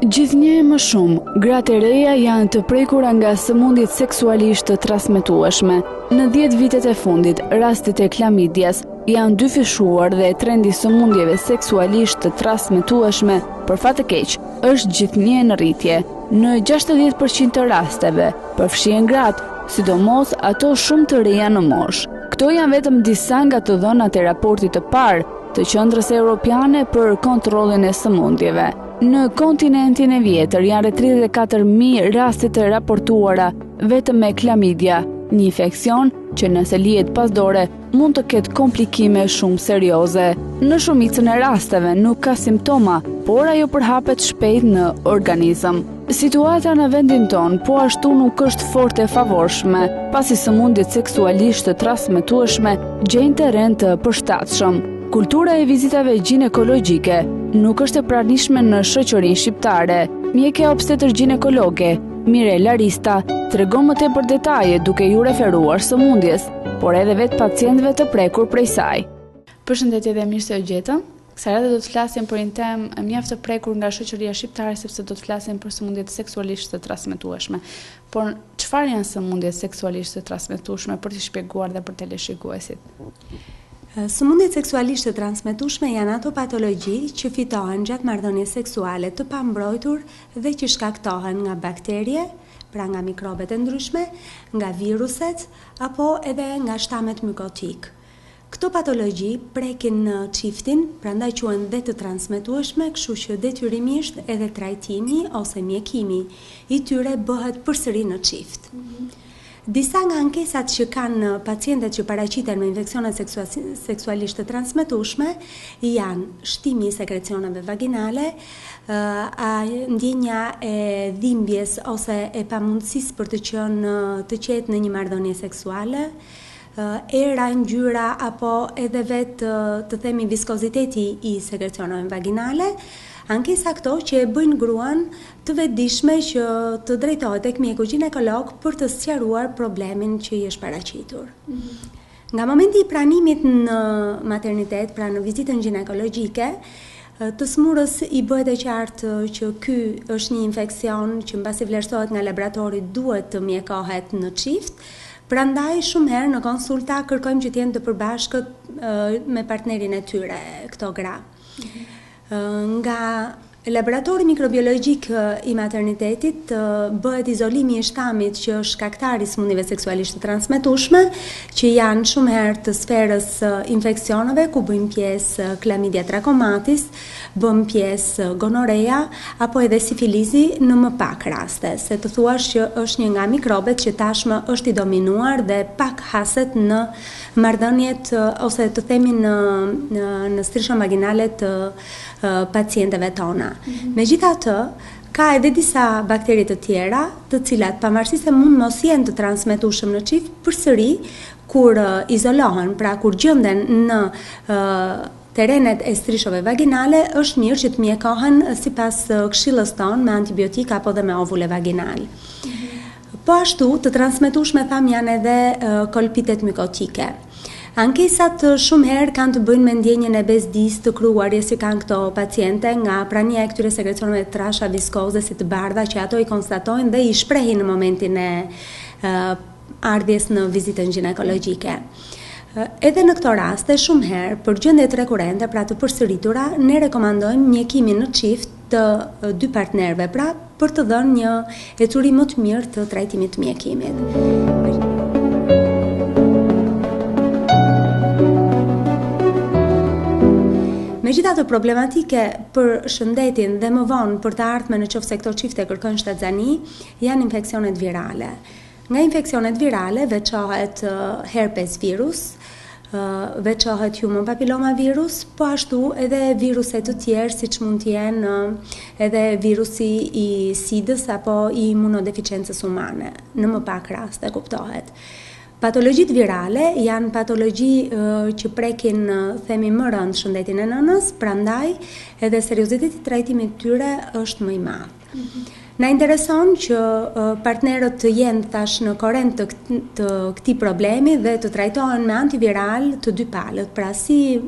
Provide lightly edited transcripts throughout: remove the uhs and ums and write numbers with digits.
Gjithnjë më shumë, gratë e reja janë të prekura nga sëmundjet seksualisht të transmetueshme. Në 10 vitet e fundit, rastet e klamidjas janë dyfishuar dhe trendi sëmundjeve seksualisht të transmetueshme, për fat të keq, është gjithnjë në rritje. Në 60% të rasteve, përfshihen gratë, sidomos ato shumë të reja në moshë. Këto janë vetëm disa nga të dhënat e raportit të parë të Qendrës Evropiane për kontrollin e sëmundjeve. Në kontinentin e vjetër janë rreth 34.000 raste të raportuara vetëm me klamidja, një infeksion që nëse lihet pas dore mund të ketë komplikime shumë serioze. Në shumicën e rasteve nuk ka simptoma, por ajo përhapet shpejt në organizëm. Situata në vendin tonë po ashtu nuk është fort e favorshme, pasi sëmundjet seksualisht të transmetueshme gjejnë terren të përshtatshëm. Kultura e vizitave ginekologjike nuk është e pranishme në shoqërinë shqiptare. Mjekja obstetër ginekologe Mirela Rista tregon më tepër detaje duke ju referuar sëmundjes, por edhe vetë pacientëve të prekur prej saj. Përshëndetje dhe mirë se u gjetëm. Kësaj radhe do të flasim për një temë mjaft të prekur nga shoqëria shqiptare sepse do të flasim për sëmundjet seksualisht të transmetueshme. Por çfarë janë sëmundjet seksualisht të transmetueshme për të shpjeguar dhe për teleshikuesit? Sëmundjet seksualisht të transmetueshme janë ato patologji që fitohen gjatë marrëdhënies seksuale të pambrojtur dhe që shkaktohen nga bakterie, pra nga mikrobet e ndryshme, nga viruset apo edhe nga shtamet mykotik. Këto patologji prekin në çiftin, prandaj quhen dhe të transmetueshme, kështu që detyrimisht edhe trajtimi ose mjekimi i tyre bëhet përsëri në çift. Disa nga ankesat që kanë pacientët që paraqiten me infeksione seksualisht të transmetueshme janë shtimi i sekrecioneve vaginale, ndjenja e dhimbjes ose e pamundësisë për të qenë të qetë në një marrëdhënie seksuale, era, ngjyra apo edhe vetë të themi viskoziteti i sekrecioneve vaginale. Ankesa këto që e bëjnë gruan të vetëdijshme që të drejtohet tek mjeku ginekolog për të sqaruar problemin që i është paraqitur. Nga momenti i pranimit në maternitet, pra në vizitën ginekologjike, të smurës i bëhet e qartë që ky është një infeksion që mbasi vlerësohet nga laboratori duhet të mjekohet në çift. Prandaj shumë herë në konsulta kërkojmë që të jenë të përbashkët me partnerin e tyre këto gra. Nga laboratori mikrobiologjik i maternitetit bëhet izolimi i shtamit që është shkaktari i sëmundjeve seksualisht të transmetueshme, që janë shumë herë të sferës infeksioneve, ku bëjmë pjesë Chlamydia trachomatis, bëjmë pjesë gonorea apo edhe sifilizi në më pak raste, se të thuash që është një nga mikrobet që tashmë është i dominuar dhe pak haset në marrëdhëniet ose të themi në strishon vaginale të pacientëve tona. Megjithatë, ka edhe disa bakteri të tjera, të cilat pavarësisht se mund mos jenë të transmetueshëm në çift, përsëri kur izolohen, pra kur gjenden në terrenet e strishove vaginale, është mirë që të mjekohen sipas këshillës tonë me antibiotika apo dhe me ovule vaginal. Po ashtu, të transmetueshme tham janë edhe kolpitet mikotike. Ankesat shumë herë kanë të bëjnë me ndjenjën e bezdisë të kruarjes që kanë këto paciente nga prania e këtyre sekrecioneve të trasha viskoze si të bardha që ato i konstatojnë dhe i shprehin në momentin e ardhjes në vizitën ginekologjike. Edhe në këto raste, shumë herë, për gjendjet rekurente, pra të përsëritura, ne rekomandojmë mjekimin në çift të dy partnerëve, pra për të dhënë një ecurim më të mirë të trajtimit të mjekimit. Megjithatë problematike për shëndetin dhe më vonë për të ardhmen nëse këto çifte kërkojnë shtatzani, janë infeksionet virale. Nga infeksionet virale veçohet herpes virus, veçohet human papilloma virus, po ashtu edhe viruse të tjerë siç mund të jenë edhe virusi i sidës apo i imunodeficiencës humane. Në më pak raste kuptohet. Patologjit virale janë patologji që prekin themi më rënd shëndetin e nënës, prandaj edhe serioziteti i trajtimit të tyre është më i madh. Na intereson që partnerët të jenë tash në korrent të këtij problemi dhe të trajtohen me antiviral të dy palët, pra si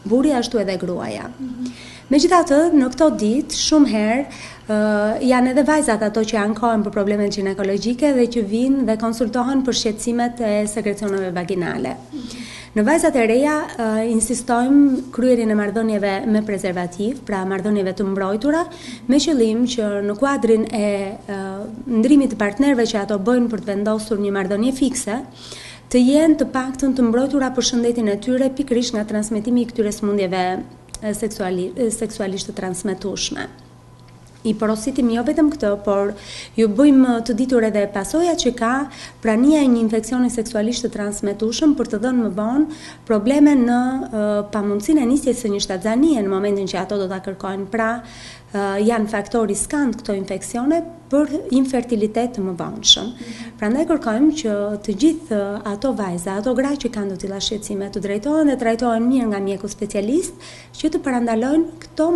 burri ashtu edhe gruaja. Megjithatë, në këto ditë, shumë herë janë edhe vajzat ato që ankohen për problemet ginekologjike dhe që vinë dhe konsultohen për shqetësimet e sekrecioneve vaginale. Në vajzat e reja insistojmë kryerjen e marrëdhënieve me prezervativ, pra marrëdhënieve të mbrojtura, me qëllim që në kuadrin e ndrimit të partnerëve që ato bëjnë për të vendosur një marrëdhënie fikse, të jenë të paktën të mbrojtura për shëndetin e tyre pikërisht nga transmetimi i këtyre sëmundjeve seksualisht të transmetueshme. I porositim jo vetëm këtë, por ju bëjmë të ditur edhe pasojat që ka prania e një infeksioni seksualisht të transmetueshëm për të dhënë më vonë probleme në pamundësinë e nisjes së një shtatzanie në momentin që ato do ta kërkojnë. Pra, janë faktori skand këto infeksione për infertilitet të mëvonshëm. Prandaj kërkojmë që të gjithë ato vajza, ato gra që kanë të tilla shqetësime të drejtohen dhe trajtohen mirë nga mjeku specialist që të parandalojnë këto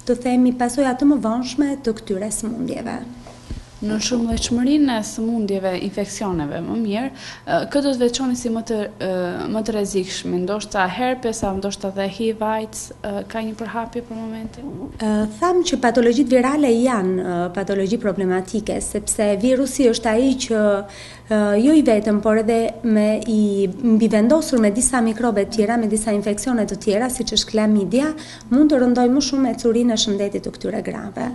të themi pasoja të mëvonshme të këtyre sëmundjeve. Në shumëllojshmërinë e sëmundjeve, infeksioneve, më mirë, këtë do të veçoni si më të rrezikshme, ndoshta herpes, ndoshta dhe HIV/AIDS, ka një përhapje për momentin? Tham që patologjitë virale janë patologji problematike, sepse virusi është ai që jo i vetëm, por edhe i mbivendosur me disa mikrobe të tjera, me disa infeksione të tjera, siç është klamidia, mund të rëndojë më shumë ecurinë e shëndetit të këtyre grave.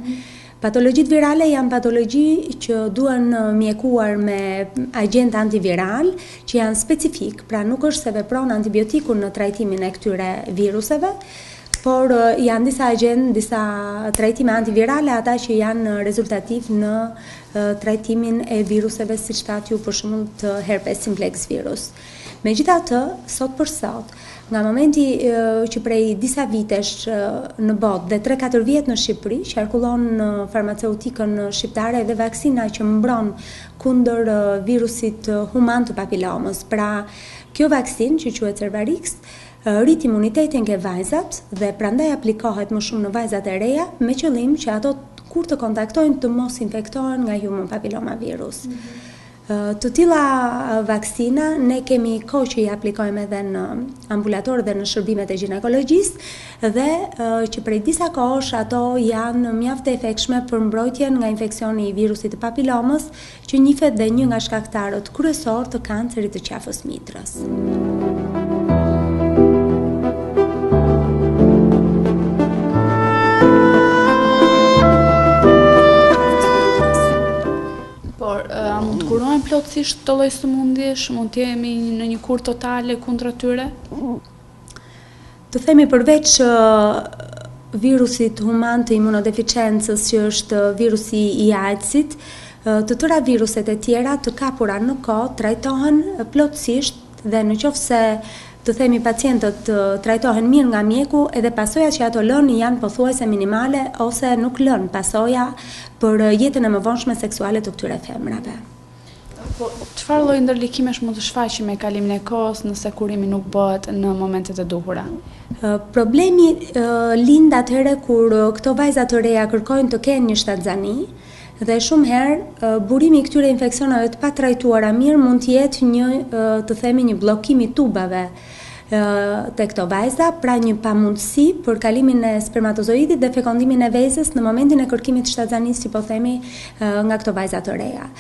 Patologjitë virale janë patologji që duhen mjekuar me agent antiviral, që janë specifik, pra nuk është se vepron antibiotiku në trajtimin e këtyre viruseve, por janë disa agent, disa trajtime antivirale ata që janë rezultativ në trajtimin e viruseve si shtatju për shembull të herpes simplex virus. Megjithatë, sot për sot, nga momenti që prej disa vitesh në botë dhe 3-4 vjet në Shqipëri, qarkullon në farmaceutikën shqiptare dhe vaksina që mbron kundër virusit human të papilomës. Pra, kjo vaksin që quhet Cervarix rrit imunitetin ke vajzat dhe prandaj aplikohet më shumë në vajzat e reja me qëllim që ato kur të kontaktojnë të mos infektohen nga human papilloma virus. Të tilla vaksina ne kemi kohë që i aplikojmë edhe në ambulator dhe në shërbimet e ginekologjisë dhe që prej disa kohësh ato janë mjaft të efektshme për mbrojtjen nga infeksioni i virusit të papilomës, që njihet dhe një nga shkaktarët kryesor të kancerit të qafës mitrës. Mund të kurojnë plotësisht të lloj sëmundjesh, mund të jemi në një kur totale kundër tyre? Të themi përveç virusit human të imunodeficiencës që është virusi i AIDS-it, të tëra viruset e tjera të kapura në kohë trajtohen plotësisht dhe në qoftë se të themi pacientët trajtohen mirë nga mjeku, edhe pasojat që ato lënë janë pothuajse minimale ose nuk lënë pasoja për jetën e mëvonshme seksuale të këtyre femrave. Po, çfarë lloj ndërlikimesh mund të shfaqim me kalimin e kohës nëse kurimi nuk bëhet në momentet e duhura? Problemi lind atëherë kur këto vajza të reja kërkojnë të kenë një shtatzani, dhe shumë herë burimi i këtyre infeksioneve të patrajtuara mirë mund të jetë një, të themi, një bllokim i tubave te këto vajza, pra një pamundësi për kalimin e spermatozoidit dhe fekondimin e vezës në momentin e kërkimit të shtatzanisë, si po themi, nga këto vajza të reja.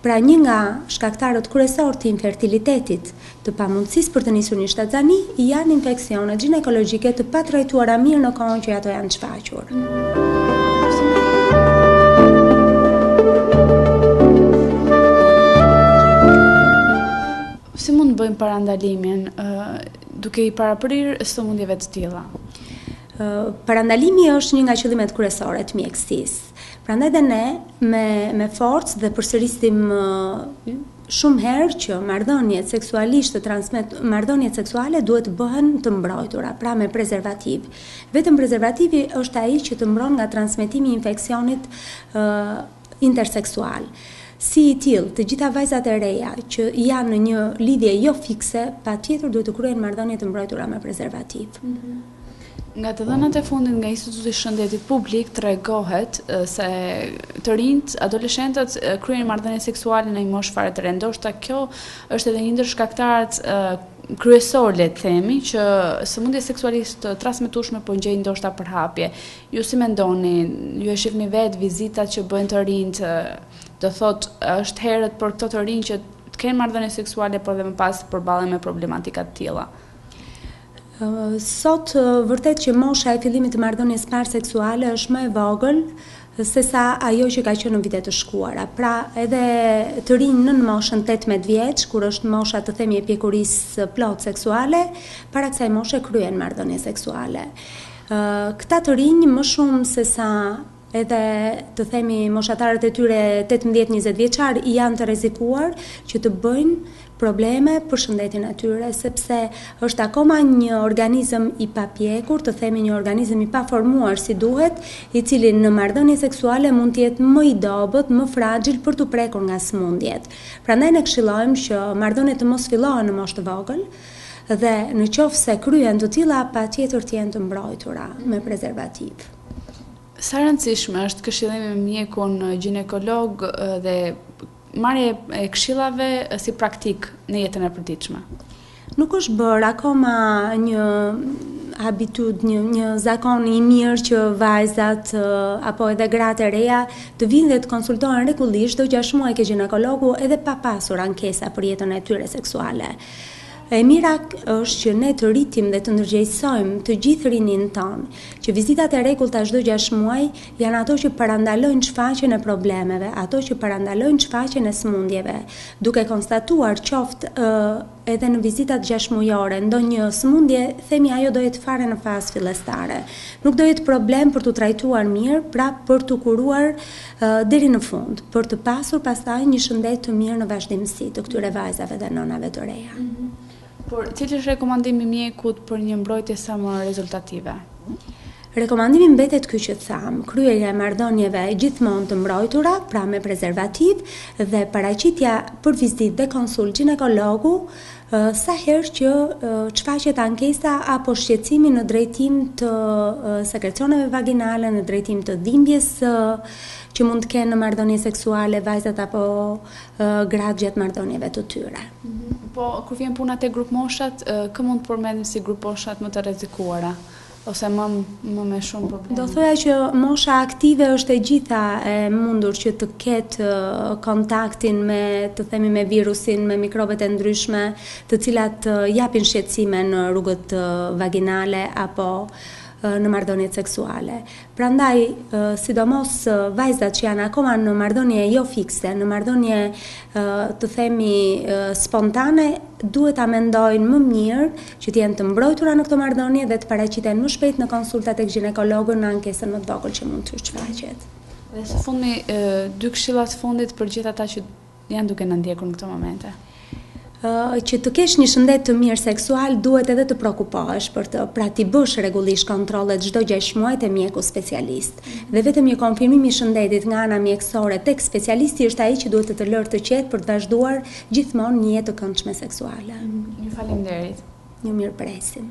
Pra një nga shkaktarët kryesor të infertilitetit, të pamundësisë për të nisur një shtatzani, janë infeksionet ginekologjike të patrajtuara mirë në kohën që ato janë shfaqur. Si mund të bëjmë parandalimin duke i paraprirë sëmundjeve të tilla? Parandalimi është një nga qëllimet kryesore të mjekësisë. Prandaj dhe ne me forcë dhe përsërisim shumë herë që marrëdhëniet seksuale duhet të bëhen të mbrojtura, pra me prezervativ. Vetëm prezervativi është ai që të mbron nga transmetimi i infeksionit interseksual. Si i tillë, të gjitha vajzat e reja që janë në një lidhje jo fikse, patjetër duhet të kryejnë marrëdhënie të mbrojtura me prezervativ. Nga të dhënat e fundit nga Instituti i Shëndetit Publik tregohet se të rinjt, adoleshentët kryejnë marrëdhënie seksuale në një moshë fare të re. Ndoshta kjo është edhe një ndër shkaktarët kryesor le të themi që sëmundje seksualisht transmetueshme po ngjej ndoshta përhapje. Ju si mendoni, ju e shihni vetë vizitat që bëjnë të rinjt, do thotë është herët për këto të rinj që të kenë marrëdhënie seksuale por dhe më pas përballen me problematika të tilla? Sot vërtet që mosha e fillimit të marrëdhënies parë seksuale është më e vogël se sa ajo që ka qenë në vitet të shkuara. Pra edhe të rinj në moshën 18 vjeç, kur është mosha të themi e pjekurisë plot seksuale, para kësaj moshe kryen marrëdhënie seksuale. Këta të rinj më shumë se sa edhe të themi moshatarët e tyre 18-20 vjeçar janë të rrezikuar që të bëjnë probleme për shëndetin e tyre, sepse është akoma një organizëm i papjekur, të themi një organizëm i paformuar si duhet, i cili në marrëdhënie seksuale mund të jetë më i dobët, më fragjil për të prekur nga sëmundjet. Prandaj ne këshillojmë që marrëdhëniet të mos fillohen në moshë të vogël, dhe në qoftë se kryen të tilla, patjetër të jenë të mbrojtura me prezervativ. Sa rëndësishme është këshillimi me mjekun ginekolog dhe marrje e këshillave si praktik në jetën e përditshme? Nuk është bërë akoma një habitud, një zakon i mirë që vajzat apo edhe gratë e reja të vinë dhe të konsultohen rregullisht çdo 6 muaj ke ginekologu edhe pa pasur ankesa për jetën e tyre seksuale. E mira është që ne të rritim dhe të ndërgjegjësojmë të gjithë rinin tonë, që vizitat e rregullta çdo 6 muaj janë ato që parandalojnë shfaqjen e problemeve, ato që parandalojnë shfaqjen e sëmundjeve, duke konstatuar qoftë edhe në vizitat 6 muajore ndonjë sëmundje, themi ajo do jetë fare në fazë fillestare. Nuk do jetë problem për të trajtuar mirë, pra për të kuruar deri në fund, për të pasur pastaj një shëndet të mirë në vazhdimsi të këtyre vajzave dhe nënave të reja. Por cili është rekomandimi i mjekut për një mbrojtje sa më rezultative? Rekomandimi mbetet ky që tham, kryerja e marrëdhënieve gjithmonë të mbrojtura, pra me prezervativ, dhe paraqitja për vizitë dhe konsult ginekologu sa herë që shfaqet ankesa apo shqetësimi në drejtim të sekrecioneve vaginale, në drejtim të dhimbjes që mund të kenë në marrëdhënie seksuale vajzat apo gratë gjatë marrëdhënieve të tyre. Po, kur vjen puna te grupmoshat, kë mund të përmendim si grupmoshat më të rrezikuara? Ose më me shumë probleme? Do thoya që mosha aktive është e gjitha e mundur që të ketë kontaktin me, të themi, me virusin, me mikrobet e ndryshme, të cilat japin shqetësime në rrugët vaginale apo në marrëdhëniet seksuale. Prandaj, sidomos vajzat që janë akoma në marrëdhënie jo fikse, në marrëdhënie të themi spontane, duhet ta mendojnë më mirë që të jenë të mbrojtura në këtë marrëdhënie dhe të paraqiten më shpejt në konsulta tek ginekologu në ankesën më të vogël që mund të shfaqet. Dhe së fundmi, 2 këshilla të fundit për gjithë ata që janë duke na ndjekur në këto momente. Që të kesh një shëndet të mirë seksual, duhet edhe të prekupohesh për të, pra ti bësh rregullisht kontrollet çdo 6 muaj te mjeku specialist. Dhe vetëm një konfirmim i shëndetit nga ana mjekësore tek specialisti është ai që duhet të lërë të qetë për të vazhduar gjithmonë një jetë të këndshme seksuale. Ju faleminderit. Ju mirëpresim.